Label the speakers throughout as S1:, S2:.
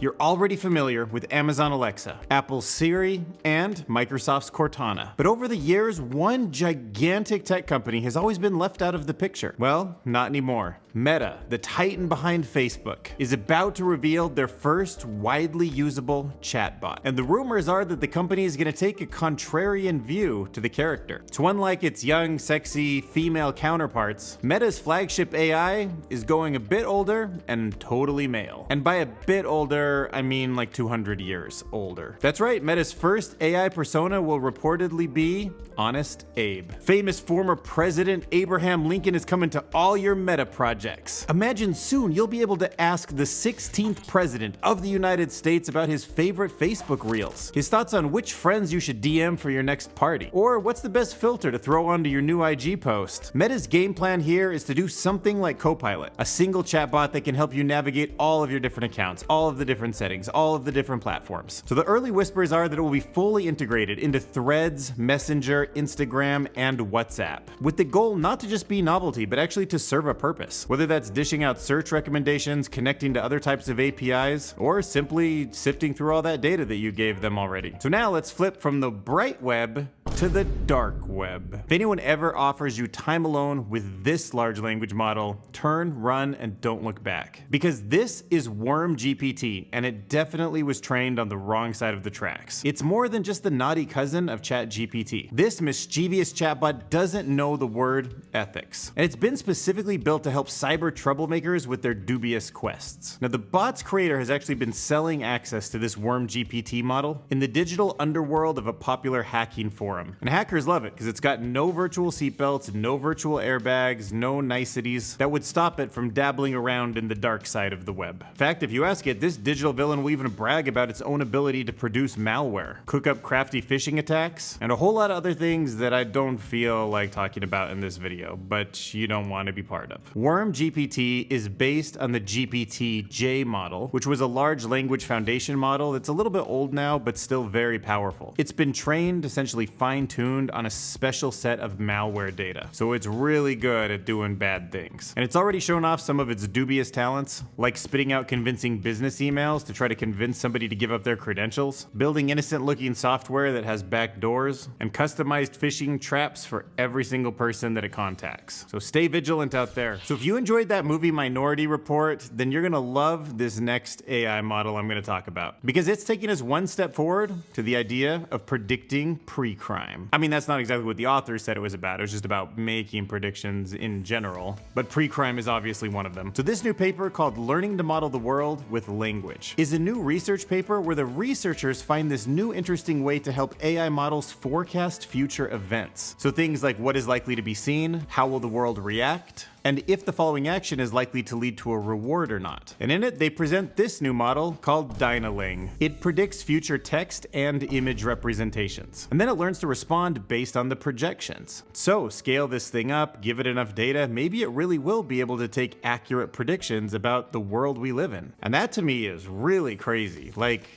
S1: You're already familiar with Amazon Alexa, Apple's Siri, and Microsoft's Cortana. But over the years, one gigantic tech company has always been left out of the picture. Well, not anymore. Meta, the titan behind Facebook, is about to reveal their first widely usable chatbot. And the rumors are that the company is going to take a contrarian view to the character. So unlike its young, sexy, female counterparts, Meta's flagship AI is going a bit older and totally male. And by a bit older, I mean like 200 years older. That's right, Meta's first AI persona will reportedly be Honest Abe. Famous former President Abraham Lincoln is coming to all your Meta projects. Imagine soon you'll be able to ask the 16th President of the United States about his favorite Facebook reels, his thoughts on which friends you should DM for your next party, or what's the best filter to throw onto your new IG post. Meta's game plan here is to do something like Copilot, a single chatbot that can help you navigate all of your different accounts, all of the different settings, all of the different platforms. So the early whispers are that it will be fully integrated into Threads, Messenger, Instagram, and WhatsApp, with the goal not to just be novelty, but actually to serve a purpose. Whether that's dishing out search recommendations, connecting to other types of APIs, or simply sifting through all that data that you gave them already. So now let's flip from the bright web to the dark web. If anyone ever offers you time alone with this large language model, turn, run, and don't look back. Because this is WormGPT, and it definitely was trained on the wrong side of the tracks. It's more than just the naughty cousin of ChatGPT. This mischievous chatbot doesn't know the word ethics, and it's been specifically built to help cyber troublemakers with their dubious quests. Now, the bot's creator has actually been selling access to this WormGPT model in the digital underworld of a popular hacking forum. And hackers love it because it's got no virtual seatbelts, no virtual airbags, no niceties that would stop it from dabbling around in the dark side of the web. In fact, if you ask it, this digital villain will even brag about its own ability to produce malware, cook up crafty phishing attacks, and a whole lot of other things that I don't feel like talking about in this video, but you don't want to be part of. WormGPT is based on the GPT-J model, which was a large language foundation model that's a little bit old now, but still very powerful. It's been trained, essentially fine-tuned on a special set of malware data, so it's really good at doing bad things. And it's already shown off some of its dubious talents, like spitting out convincing business emails to try to convince somebody to give up their credentials, building innocent-looking software that has backdoors, and customized phishing traps for every single person that it contacts. So stay vigilant out there. So if you enjoyed that movie Minority Report, then you're gonna love this next AI model I'm gonna talk about, because it's taking us one step forward to the idea of predicting pre-crime. I mean, that's not exactly what the author said it was about. It was just about making predictions in general, but pre-crime is obviously one of them. So this new paper, called Learning to Model the World with Language, is a new research paper where the researchers find this new interesting way to help AI models forecast future events. So things like what is likely to be seen, how will the world react, and if the following action is likely to lead to a reward or not. And in it, they present this new model called Dynalang. It predicts future text and image representations, and then it learns to respond based on the projections. So scale this thing up, give it enough data, maybe it really will be able to take accurate predictions about the world we live in. And that to me is really crazy. Like,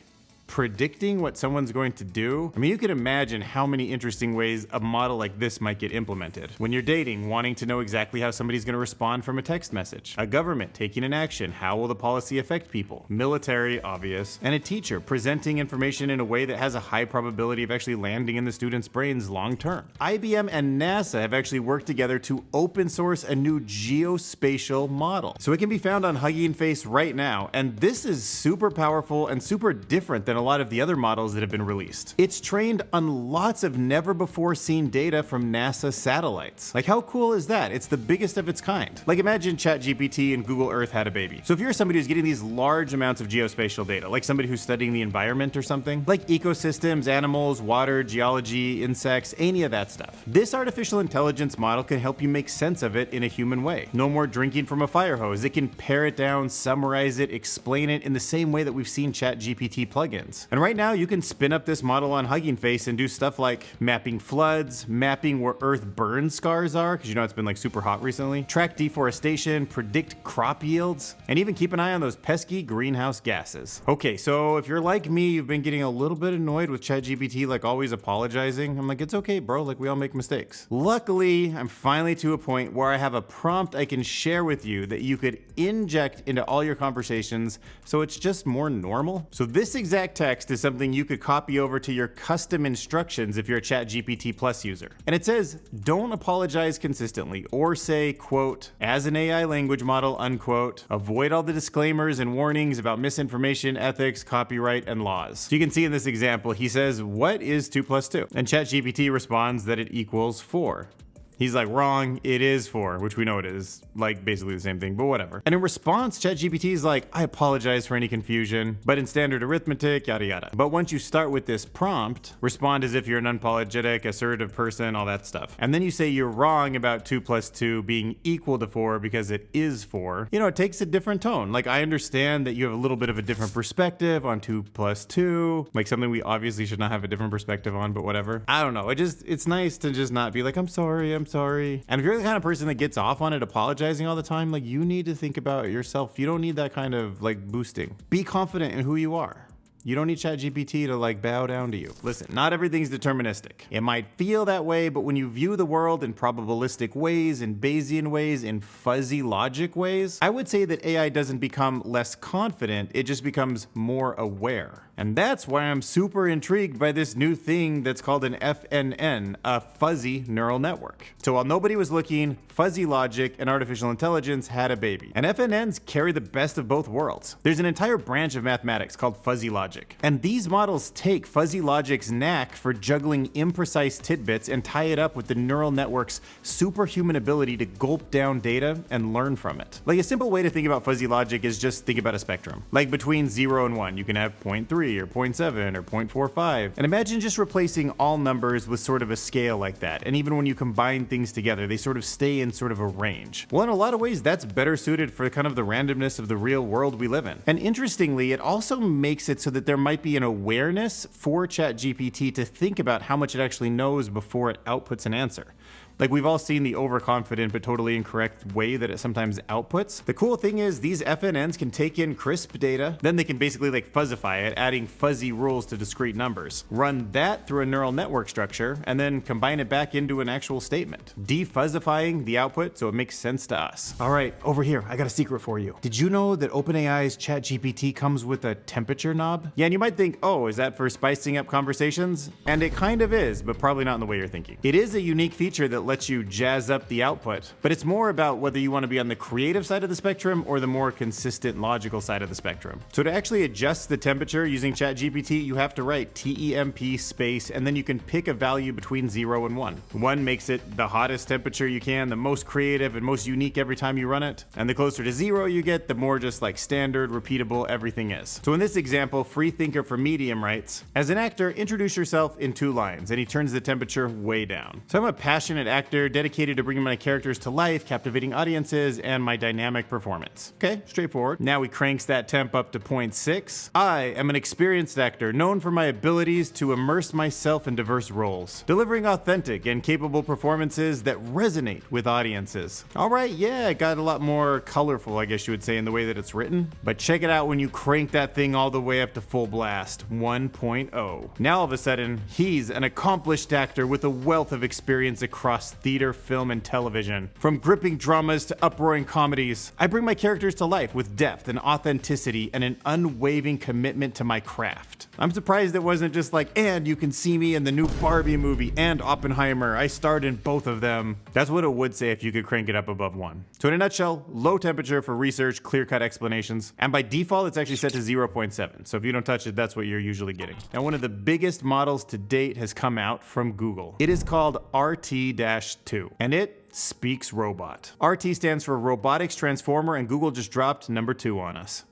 S1: predicting what someone's going to do. I mean, you can imagine how many interesting ways a model like this might get implemented. When you're dating, wanting to know exactly how somebody's going to respond from a text message. A government taking an action, how will the policy affect people? Military, obvious. And a teacher presenting information in a way that has a high probability of actually landing in the student's brains long term. IBM and NASA have actually worked together to open source a new geospatial model. So it can be found on Hugging Face right now, and this is super powerful and super different than a lot of the other models that have been released. It's trained on lots of never before seen data from NASA satellites. Like, how cool is that? It's the biggest of its kind. Like, imagine ChatGPT and Google Earth had a baby. So if you're somebody who's getting these large amounts of geospatial data, like somebody who's studying the environment or something, like ecosystems, animals, water, geology, insects, any of that stuff, this artificial intelligence model can help you make sense of it in a human way. No more drinking from a fire hose. It can pare it down, summarize it, explain it in the same way that we've seen ChatGPT plugins. aliens. And right now you can spin up this model on Hugging Face and do stuff like mapping floods, mapping where Earth burn scars are, because you know it's been like super hot recently, track deforestation, predict crop yields, and even keep an eye on those pesky greenhouse gases. Okay, so if you're like me, you've been getting a little bit annoyed with ChatGPT, like always apologizing. I'm like, it's okay, bro, like we all make mistakes. Luckily, I'm finally to a point where I have a prompt I can share with you that you could inject into all your conversations so it's just more normal. So this exact text is something you could copy over to your custom instructions if you're a ChatGPT Plus user. And it says, don't apologize consistently, or say, quote, as an AI language model, unquote, avoid all the disclaimers and warnings about misinformation, ethics, copyright, and laws. So you can see in this example, he says, what is 2 plus 2? And ChatGPT responds that it equals 4. He's like, wrong, it is 4, which we know it is, like basically the same thing, but whatever. And in response, ChatGPT is like, I apologize for any confusion, but in standard arithmetic, yada yada. But once you start with this prompt, respond as if you're an unapologetic, assertive person, all that stuff. And then you say you're wrong about 2 plus 2 being equal to 4 because it is 4. You know, it takes a different tone. Like, I understand that you have a little bit of a different perspective on 2 plus 2, like something we obviously should not have a different perspective on, but whatever. I don't know, it's nice to just not be like, I'm sorry. And if you're the kind of person that gets off on it apologizing all the time, like you need to think about yourself. You don't need that kind of like boosting. Be confident in who you are. You don't need ChatGPT to like bow down to you. Listen, not everything's deterministic. It might feel that way, but when you view the world in probabilistic ways, in Bayesian ways, in fuzzy logic ways, I would say that AI doesn't become less confident, it just becomes more aware. And that's why I'm super intrigued by this new thing that's called an FNN, a fuzzy neural network. So while nobody was looking, fuzzy logic and artificial intelligence had a baby. And FNNs carry the best of both worlds. There's an entire branch of mathematics called fuzzy logic. And these models take fuzzy logic's knack for juggling imprecise tidbits and tie it up with the neural network's superhuman ability to gulp down data and learn from it. Like a simple way to think about fuzzy logic is just think about a spectrum. Like between 0 and 1, you can have 0.3 or 0.7 or 0.45. And imagine just replacing all numbers with sort of a scale like that. And even when you combine things together, they sort of stay in sort of a range. Well, in a lot of ways, that's better suited for kind of the randomness of the real world we live in. And interestingly, it also makes it so that there might be an awareness for ChatGPT to think about how much it actually knows before it outputs an answer. Like we've all seen the overconfident but totally incorrect way that it sometimes outputs. The cool thing is these FNNs can take in crisp data, then they can basically like fuzzify it, adding fuzzy rules to discrete numbers. Run that through a neural network structure, and then combine it back into an actual statement, defuzzifying the output so it makes sense to us. All right, over here, I got a secret for you. Did you know that OpenAI's ChatGPT comes with a temperature knob? Yeah, and you might think, oh, is that for spicing up conversations? And it kind of is, but probably not in the way you're thinking. It is a unique feature that lets you jazz up the output, but it's more about whether you want to be on the creative side of the spectrum or the more consistent logical side of the spectrum. So to actually adjust the temperature using ChatGPT, you have to write TEMP space, and then you can pick a value between 0 and 1. 1 makes it the hottest temperature you can, the most creative and most unique every time you run it. And the closer to 0 you get, the more just like standard, repeatable everything is. So in this example, Free Thinker for Medium writes, as an actor, introduce yourself in 2 lines, and he turns the temperature way down. So I'm a passionate actor dedicated to bringing my characters to life, captivating audiences, and my dynamic performance. Okay, straightforward. Now he cranks that temp up to 0.6. I am an experienced actor known for my abilities to immerse myself in diverse roles, delivering authentic and capable performances that resonate with audiences. All right, yeah, it got a lot more colorful, I guess you would say, in the way that it's written. But check it out when you crank that thing all the way up to full blast, 1.0. Now all of a sudden, he's an accomplished actor with a wealth of experience across theater, film, and television. From gripping dramas to uproaring comedies, I bring my characters to life with depth and authenticity and an unwavering commitment to my craft. I'm surprised it wasn't just like, and you can see me in the new Barbie movie and Oppenheimer. I starred in both of them. That's what it would say if you could crank it up above 1. So in a nutshell, low temperature for research, clear-cut explanations, and by default, it's actually set to 0.7. So if you don't touch it, that's what you're usually getting. Now, one of the biggest models to date has come out from Google. It is called RT-2, and it speaks robot. RT stands for Robotics Transformer, and Google just dropped number 2 on us.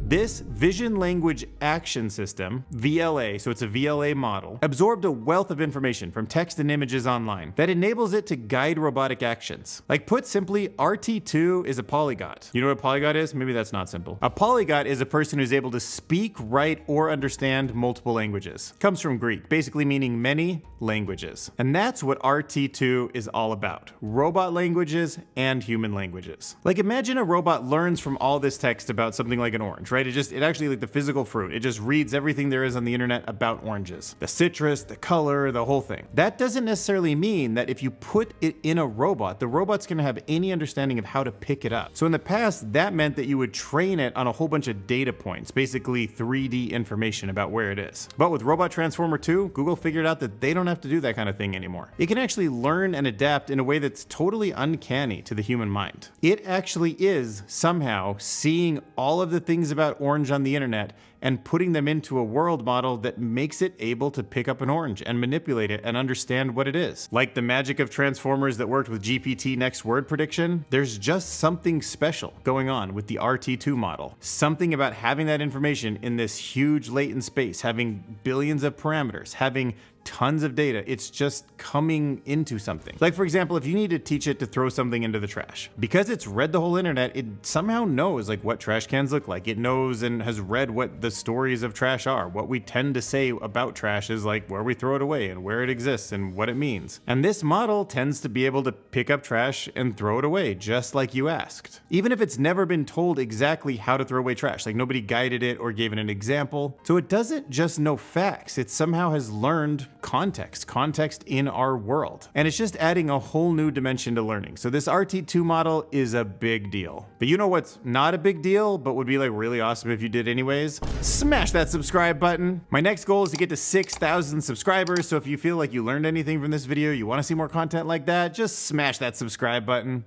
S1: This Vision Language Action System, VLA, so it's a VLA model, absorbed a wealth of information from text and images online that enables it to guide robotic actions. Like put simply, RT2 is a polyglot. You know what a polyglot is? Maybe that's not simple. A polyglot is a person who's able to speak, write, or understand multiple languages. Comes from Greek, basically meaning many languages. And that's what RT2 is all about. Robot languages and human languages. Like imagine a robot learns from all this text about something like an orange, right? It actually like the physical fruit. It just reads everything there is on the internet about oranges. The citrus, the color, the whole thing. That doesn't necessarily mean that if you put it in a robot, the robot's gonna have any understanding of how to pick it up. So in the past, that meant that you would train it on a whole bunch of data points, basically 3D information about where it is. But with Robot Transformer 2, Google figured out that they don't have to do that kind of thing anymore. It can actually learn and adapt in a way that's totally uncanny to the human mind. It actually is somehow seeing all of the things about orange on the internet and putting them into a world model that makes it able to pick up an orange and manipulate it and understand what it is. Like the magic of Transformers that worked with GPT next word prediction, there's just something special going on with the RT2 model. Something about having that information in this huge latent space, having billions of parameters, having tons of data. It's just coming into something. Like for example, if you need to teach it to throw something into the trash, because it's read the whole internet, it somehow knows like what trash cans look like. It knows and has read what the stories of trash are. What we tend to say about trash is like where we throw it away and where it exists and what it means. And this model tends to be able to pick up trash and throw it away, just like you asked. Even if it's never been told exactly how to throw away trash, like nobody guided it or gave it an example. So it doesn't just know facts, it somehow has learned context in our world. And it's just adding a whole new dimension to learning. So this RT2 model is a big deal. But you know what's not a big deal, but would be like really awesome if you did anyways? Smash that subscribe button. My next goal is to get to 6,000 subscribers. So if you feel like you learned anything from this video, you want to see more content like that, just smash that subscribe button.